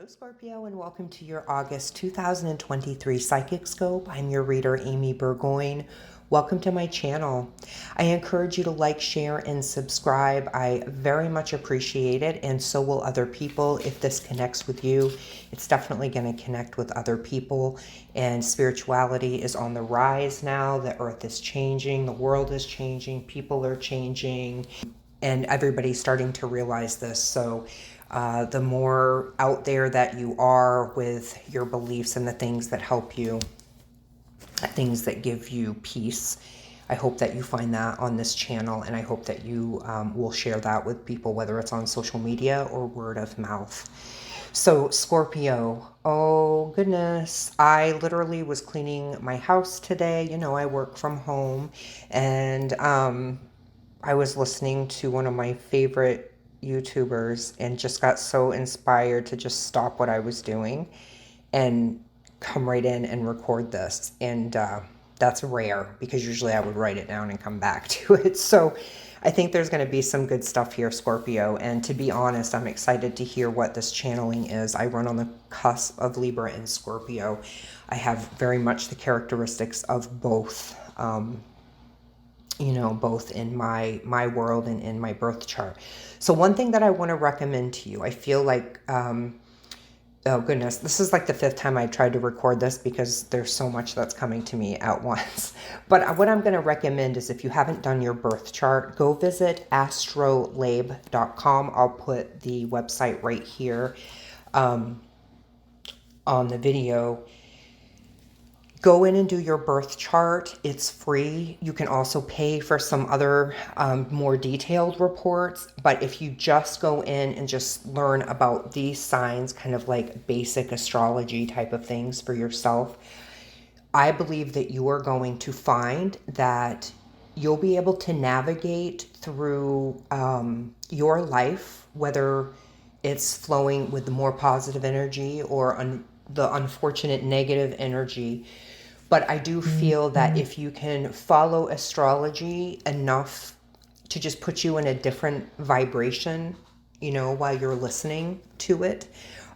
Hello, Scorpio, and welcome to your August 2023 Psychic Scope. I'm your reader, Amy Burgoyne. Welcome to my channel. I encourage you to like, share, and subscribe. I very much appreciate it, and so will other people. If this connects with you, it's definitely going to connect with other people. And spirituality is on the rise now. The earth is changing. The world is changing. People are changing. And everybody's starting to realize this. So the more out there that you are with your beliefs and the things that help you, things that give you peace, I hope that you find that on this channel, and I hope that you will share that with people, whether it's on social media or word of mouth. So Scorpio, oh goodness, I literally was cleaning my house today. You know, I work from home, and I was listening to one of my favorite YouTubers and just got so inspired to just stop what I was doing and come right in and record this. And that's rare because usually I would write it down and come back to it. So I think there's going to be some good stuff here, Scorpio. And to be honest, I'm excited to hear what this channeling is. I run on the cusp of Libra and Scorpio. I have very much the characteristics of both. Both in my world and in my birth chart. So one thing that I want to recommend to you, I feel like, oh goodness, this is like the 5th time I tried to record this because there's so much that's coming to me at once. But what I'm going to recommend is, if you haven't done your birth chart, go visit astrolabe.com. I'll put the website right here on the video. Go in and do your birth chart. It's free. You can also pay for some other more detailed reports. But if you just go in and just learn about these signs, kind of like basic astrology type of things for yourself, I believe that you are going to find that you'll be able to navigate through your life, whether it's flowing with the more positive energy or the unfortunate negative energy. But I do feel that if you can follow astrology enough to just put you in a different vibration, while you're listening to it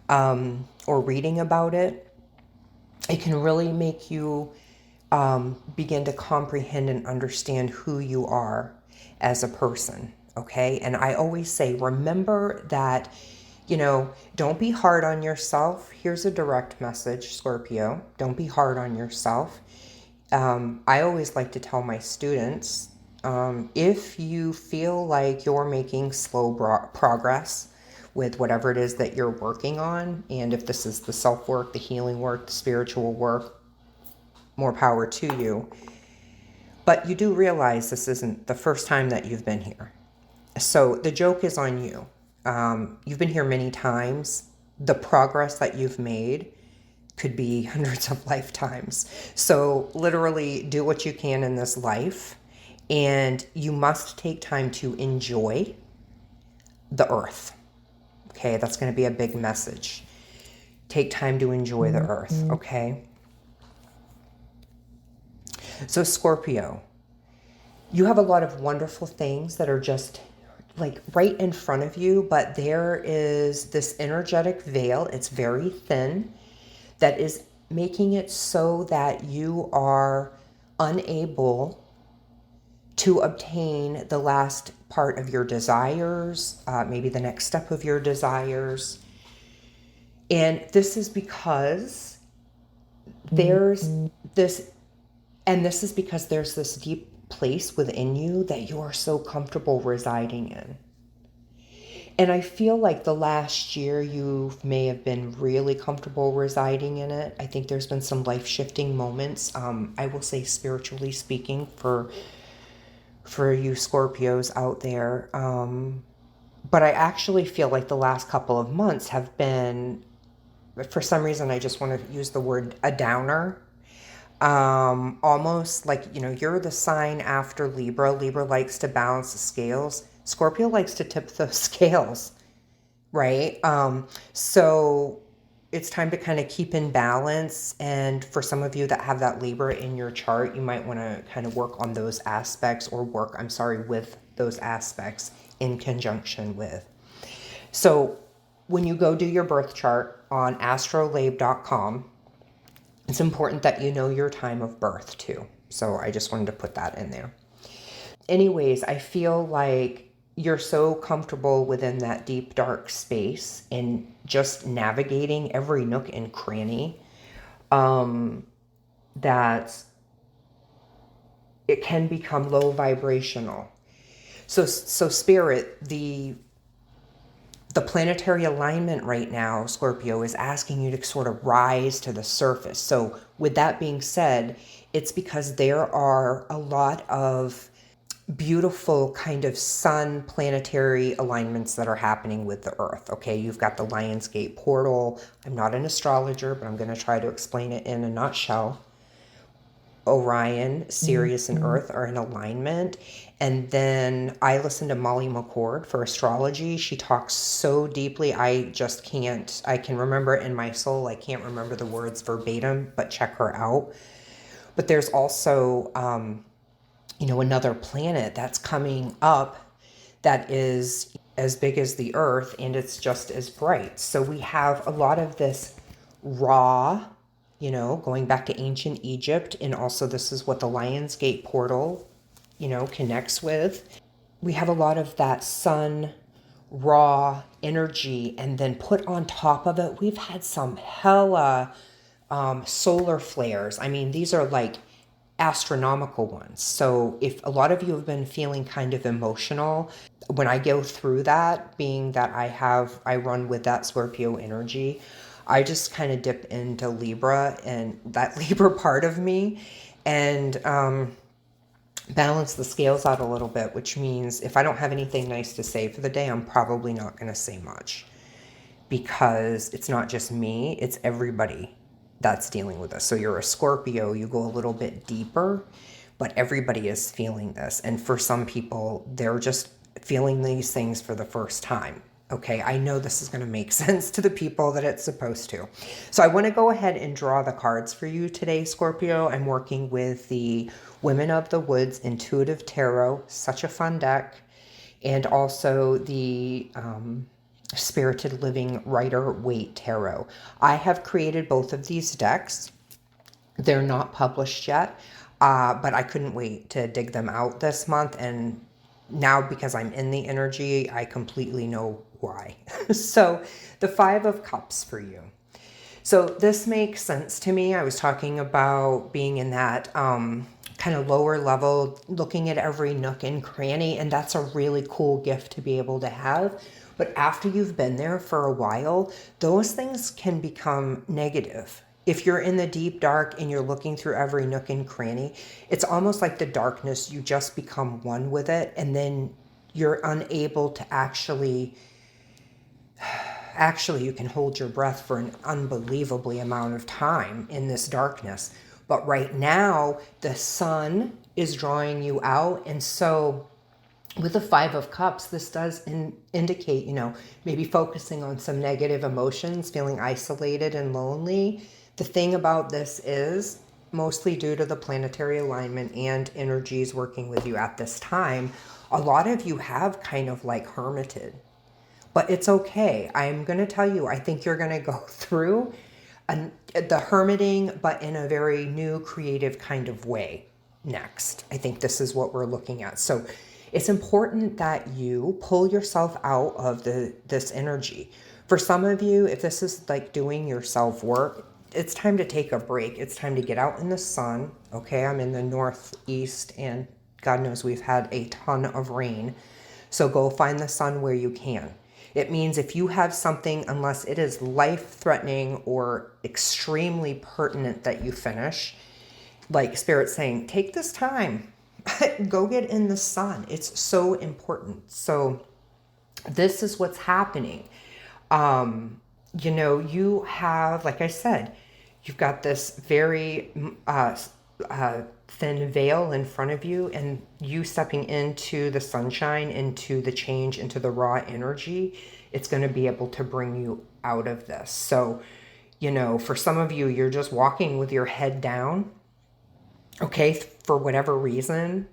or reading about it, it can really make you begin to comprehend and understand who you are as a person, okay? And I always say, remember that, don't be hard on yourself. Here's a direct message, Scorpio. Don't be hard on yourself. I always like to tell my students, if you feel like you're making slow progress with whatever it is that you're working on, and if this is the self-work, the healing work, the spiritual work, more power to you. But you do realize this isn't the first time that you've been here. So the joke is on you. You've been here many times. The progress that you've made could be hundreds of lifetimes. So literally do what you can in this life, and you must take time to enjoy the earth. Okay, that's going to be a big message. Take time to enjoy the earth, okay? So Scorpio, you have a lot of wonderful things that are just like right in front of you, but there is this energetic veil. It's very thin, that is making it so that you are unable to obtain the last part of your desires, maybe the next step of your desires. And this is because there's this deep place within you that you are so comfortable residing in. And I feel like the last year you may have been really comfortable residing in it. I think there's been some life-shifting moments, I will say spiritually speaking, for you Scorpios out there. But I actually feel like the last couple of months have been, for some reason, I just want to use the word a downer. Almost like, you're the sign after Libra. Libra likes to balance the scales. Scorpio likes to tip those scales, right? So it's time to kind of keep in balance. And for some of you that have that Libra in your chart, you might want to kind of work on those aspects, or with those aspects in conjunction with. So when you go do your birth chart on astrolabe.com, it's important that you know your time of birth too. So I just wanted to put that in there. Anyways, I feel like you're so comfortable within that deep, dark space and just navigating every nook and cranny, that it can become low vibrational. So Spirit, the planetary alignment right now, Scorpio, is asking you to sort of rise to the surface. So with that being said, it's because there are a lot of beautiful kind of sun planetary alignments that are happening with the earth. Okay, you've got the Lionsgate portal. I'm not an astrologer, but I'm going to try to explain it in a nutshell. Orion, Sirius, and Earth are in alignment. And then I listen to Molly McCord for astrology. She talks so deeply, I just can't, I can remember it in my soul. I can't remember the words verbatim, but check her out. But there's also, another planet that's coming up that is as big as the Earth, and it's just as bright. So we have a lot of this raw, going back to ancient Egypt, and also this is what the Lionsgate portal, connects with. We have a lot of that sun raw energy, and then put on top of it, we've had some hella solar flares. I mean, these are like astronomical ones. So if a lot of you have been feeling kind of emotional, when I go through that, being that I run with that Scorpio energy, I just kind of dip into Libra and that Libra part of me, and balance the scales out a little bit, which means if I don't have anything nice to say for the day, I'm probably not going to say much, because it's not just me, it's everybody that's dealing with this. So you're a Scorpio, you go a little bit deeper, but everybody is feeling this. And for some people, they're just feeling these things for the first time. Okay, I know this is going to make sense to the people that it's supposed to. So I want to go ahead and draw the cards for you today, Scorpio. I'm working with the Women of the Woods Intuitive Tarot, such a fun deck, and also the Spirited Living Rider-Waite Tarot. I have created both of these decks. They're not published yet, but I couldn't wait to dig them out this month, and now because I'm in the energy, I completely know why. So the Five of Cups for you. So this makes sense to me. I was talking about being in that kind of lower level, looking at every nook and cranny, and that's a really cool gift to be able to have. But after you've been there for a while, those things can become negative. If you're in the deep dark and you're looking through every nook and cranny, it's almost like the darkness, you just become one with it, and then you're unable to actually you can hold your breath for an unbelievably amount of time in this darkness. But right now, the sun is drawing you out, and so with the Five of Cups, this does indicate, maybe focusing on some negative emotions, feeling isolated and lonely. The thing about this is, mostly due to the planetary alignment and energies working with you at this time, a lot of you have kind of like hermited. But it's okay. I'm going to tell you, I think you're going to go through the hermiting, but in a very new, creative kind of way next. I think this is what we're looking at. So it's important that you pull yourself out of this energy. For some of you, if this is like doing your self-work, it's time to take a break. It's time to get out in the sun. Okay, I'm in the northeast, and God knows we've had a ton of rain. So go find the sun where you can. It means if you have something, unless it is life-threatening or extremely pertinent that you finish, like Spirit's saying, take this time. Go get in the sun. It's so important. So this is what's happening. You have, like I said, you've got this very thin veil in front of you, and you stepping into the sunshine, into the change, into the raw energy, it's going to be able to bring you out of this. So, for some of you, you're just walking with your head down, okay, for whatever reason.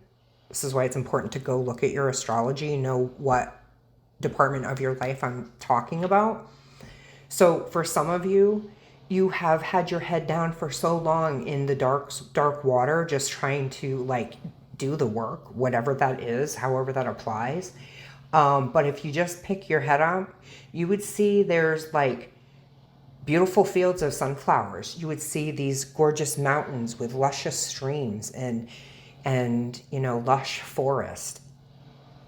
This is why it's important to go look at your astrology, know what department of your life I'm talking about. So for some of you, you have had your head down for so long in the dark water, just trying to like do the work, whatever that is, however that applies. But if you just pick your head up, you would see there's like beautiful fields of sunflowers. You would see these gorgeous mountains with luscious streams and you know, lush forest.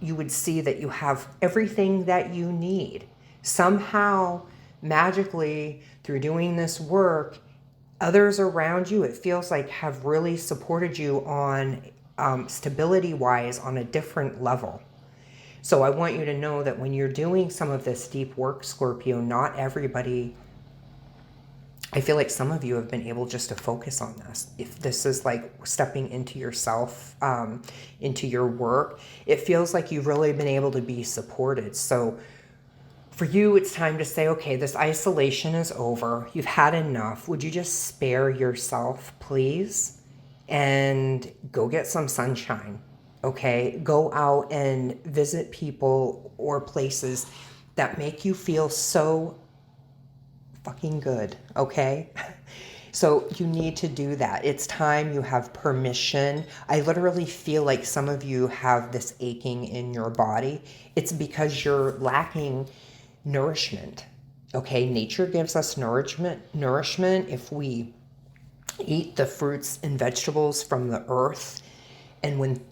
You would see that you have everything that you need. Somehow, magically, through doing this work, others around you, it feels like, have really supported you on stability-wise on a different level. So I want you to know that when you're doing some of this deep work, Scorpio, not everybody, I feel like some of you have been able just to focus on this. If this is like stepping into yourself, into your work, it feels like you've really been able to be supported. So for you, it's time to say, okay, this isolation is over. You've had enough. Would you just spare yourself, please? And go get some sunshine, okay? Go out and visit people or places that make you feel so fucking good, okay? So you need to do that. It's time. You have permission. I literally feel like some of you have this aching in your body. It's because you're lacking nourishment, okay? Nature gives us nourishment if we eat the fruits and vegetables from the earth, and when,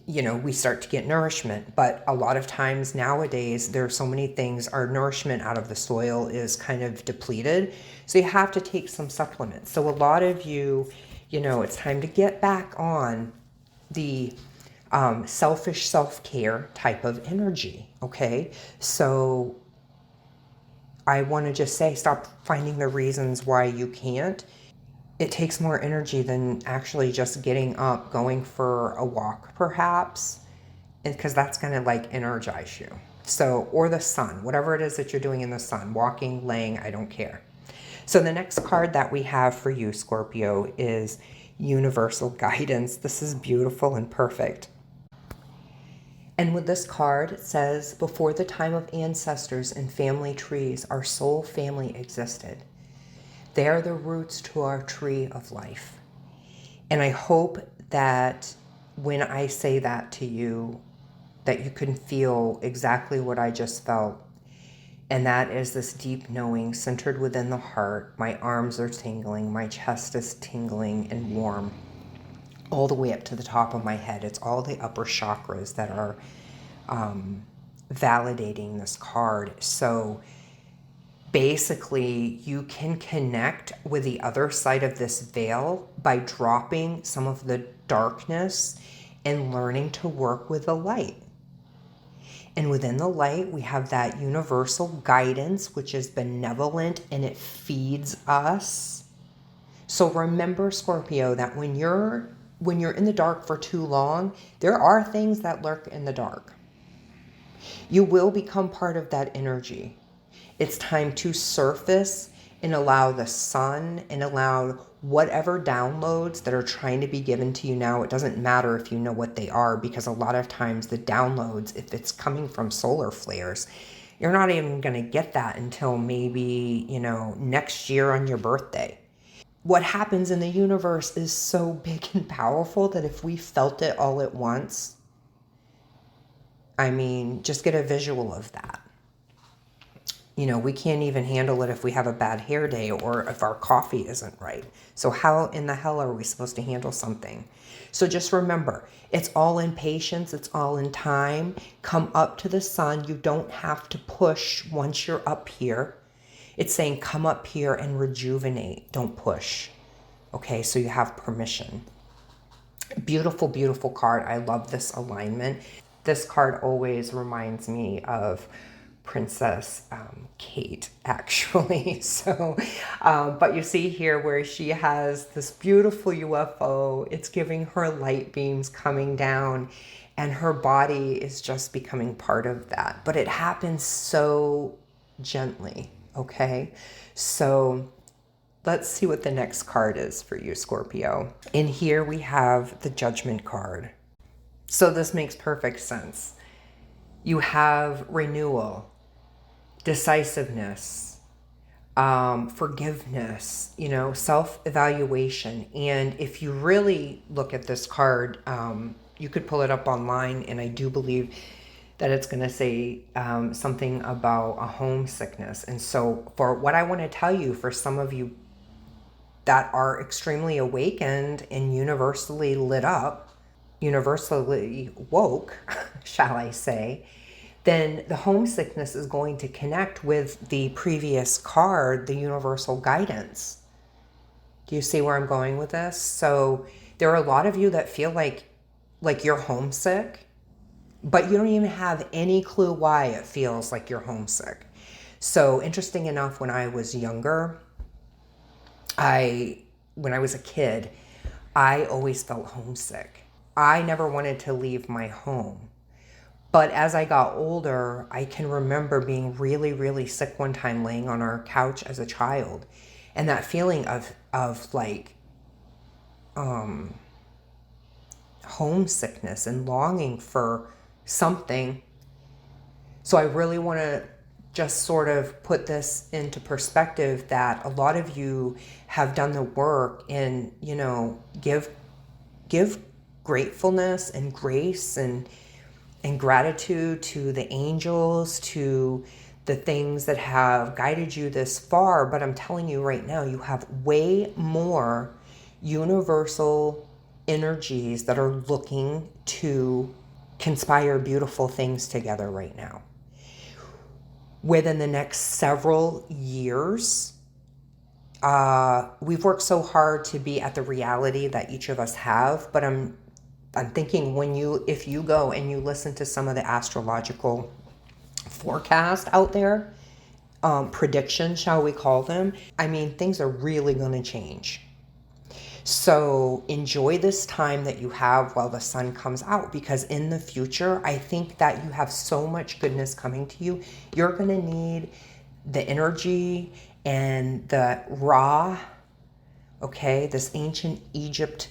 you know, we start to get nourishment. But a lot of times nowadays, there are so many things, our nourishment out of the soil is kind of depleted. So you have to take some supplements. So a lot of you, you know, it's time to get back on the selfish self-care type of energy, okay? So I want to just say, stop finding the reasons why you can't. It takes more energy than actually just getting up, going for a walk, perhaps, because that's going to like energize you. So, or the sun, whatever it is that you're doing in the sun, walking, laying, I don't care. So the next card that we have for you, Scorpio, is Universal Guidance. This is beautiful and perfect. And with this card, it says, before the time of ancestors and family trees, our soul family existed. They are the roots to our tree of life. And I hope that when I say that to you, that you can feel exactly what I just felt. And that is this deep knowing centered within the heart. My arms are tingling, my chest is tingling and warm, all the way up to the top of my head. It's all the upper chakras that are validating this card. So basically, you can connect with the other side of this veil by dropping some of the darkness and learning to work with the light. And within the light, we have that universal guidance, which is benevolent and it feeds us. So remember, Scorpio, that when you're in the dark for too long, there are things that lurk in the dark. You will become part of that energy. It's time to surface and allow the sun and allow whatever downloads that are trying to be given to you now. It doesn't matter if you know what they are, because a lot of times the downloads, if it's coming from solar flares, you're not even going to get that until maybe, you know, next year on your birthday. What happens in the universe is so big and powerful that if we felt it all at once, I mean, just get a visual of that. You know, we can't even handle it if we have a bad hair day or if our coffee isn't right. So how in the hell are we supposed to handle something? So just remember, it's all in patience. It's all in time. Come up to the sun. You don't have to push once you're up here. It's saying come up here and rejuvenate. Don't push. Okay, so you have permission. Beautiful, beautiful card. I love this alignment. This card always reminds me of Princess Kate, actually. So, but you see here where she has this beautiful UFO. It's giving her light beams coming down, and her body is just becoming part of that. But it happens so gently, okay? So let's see what the next card is for you, Scorpio. In here we have the Judgment card. So this makes perfect sense. You have renewal, decisiveness, forgiveness, self-evaluation. And if you really look at this card, you could pull it up online, and I do believe that it's going to say something about a homesickness. And so for what I want to tell you, for some of you that are extremely awakened and universally lit up, universally woke, shall I say, then the homesickness is going to connect with the previous card, the universal guidance. Do you see where I'm going with this? So there are a lot of you that feel like you're homesick, but you don't even have any clue why it feels like you're homesick. So interesting enough, when I was younger, when I was a kid, I always felt homesick. I never wanted to leave my home. But as I got older, I can remember being really, really sick one time, laying on our couch as a child. And that feeling of like homesickness and longing for something. So I really want to just sort of put this into perspective, that a lot of you have done the work and, give gratefulness and grace and gratitude to the angels, to the things that have guided you this far. But I'm telling you right now, you have way more universal energies that are looking to conspire beautiful things together right now. Within the next several years, we've worked so hard to be at the reality that each of us have, but I'm thinking if you go and you listen to some of the astrological forecast out there, predictions, shall we call them, things are really going to change. So enjoy this time that you have while the sun comes out, because in the future, I think that you have so much goodness coming to you. You're going to need the energy and the Ra, this ancient Egypt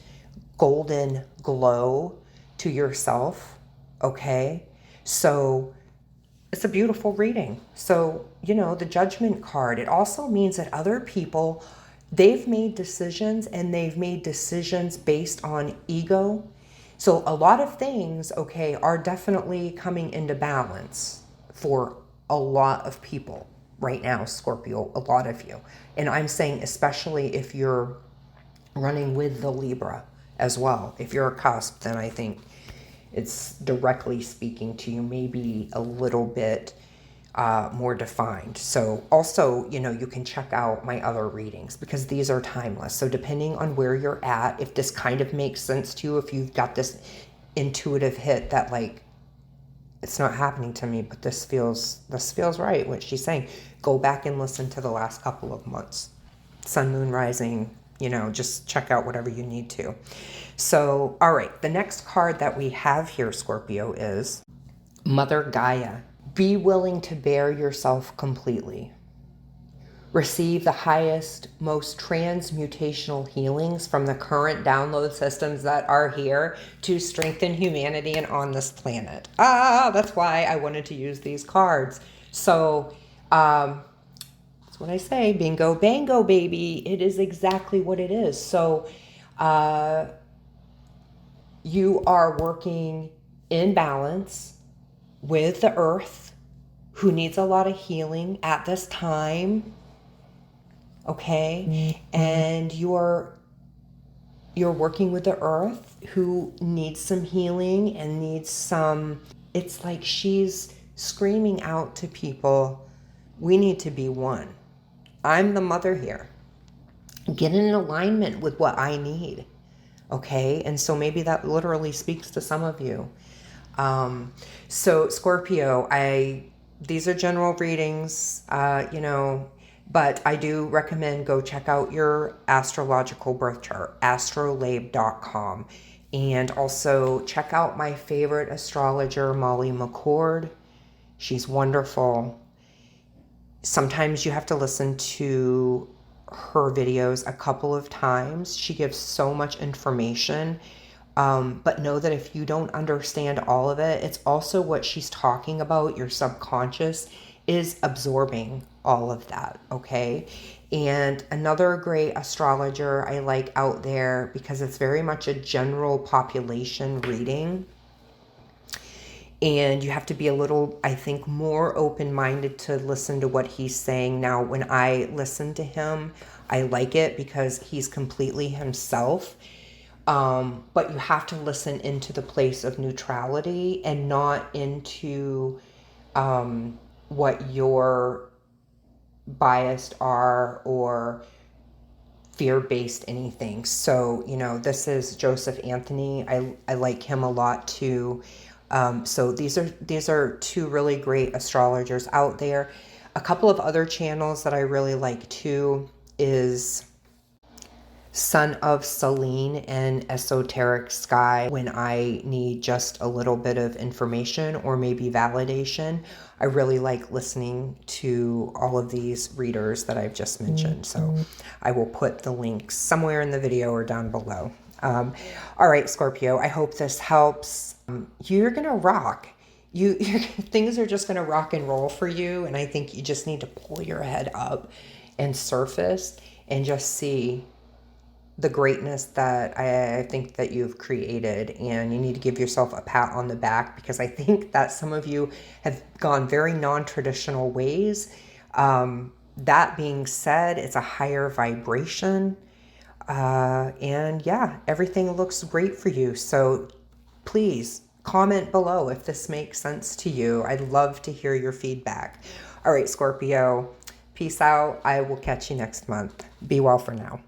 golden glow to yourself, So it's a beautiful reading. So, the Judgment card, it also means that other people, they've made decisions, and they've made decisions based on ego. So a lot of things, are definitely coming into balance for a lot of people right now, Scorpio, a lot of you. And I'm saying especially if you're running with the Libra as well. If you're a cusp, then I think it's directly speaking to you, maybe a little bit more defined. So also, you can check out my other readings, because these are timeless. So depending on where you're at, if this kind of makes sense to you, if you've got this intuitive hit that it's not happening to me, but this feels right, what she's saying, go back and listen to the last couple of months. Sun, moon, rising, just check out whatever you need to. So, all right, the next card that we have here, Scorpio, is Mother Gaia. Be willing to bear yourself completely. Receive the highest, most transmutational healings from the current download systems that are here to strengthen humanity and on this planet. That's why I wanted to use these cards. So, that's what I say, bingo, bango, baby. It is exactly what it is. So, you are working in balance with the earth, who needs a lot of healing at this time. And you're working with the earth, who needs some healing and needs some, it's like she's screaming out to people, we need to be one. I'm the mother here. Get in alignment with what I need. And so maybe that literally speaks to some of you. So Scorpio, these are general readings, but I do recommend go check out your astrological birth chart, astrolabe.com. And also check out my favorite astrologer, Molly McCord. She's wonderful. Sometimes you have to listen to her videos a couple of times. She gives so much information. But know that if you don't understand all of it, it's also what she's talking about, your subconscious, is absorbing all of that, okay? And another great astrologer I like out there, because it's very much a general population reading, and you have to be a little, I think, more open-minded to listen to what he's saying. Now, when I listen to him, I like it because he's completely himself. But you have to listen into the place of neutrality and not into what your biased are or fear-based anything. So, you know, this is Joseph Anthony. I like him a lot too. So these are two really great astrologers out there. A couple of other channels that I really like too is Son of Selene and Esoteric Sky. When I need just a little bit of information or maybe validation, I really like listening to all of these readers that I've just mentioned. So I will put the links somewhere in the video or down below. All right, Scorpio, I hope this helps. You're going to rock. Things are just going to rock and roll for you. And I think you just need to pull your head up and surface and just see the greatness that I think that you've created. And you need to give yourself a pat on the back, because I think that some of you have gone very non-traditional ways. That being said, it's a higher vibration. And yeah, everything looks great for you. So please comment below if this makes sense to you. I'd love to hear your feedback. All right, Scorpio, peace out. I will catch you next month. Be well for now.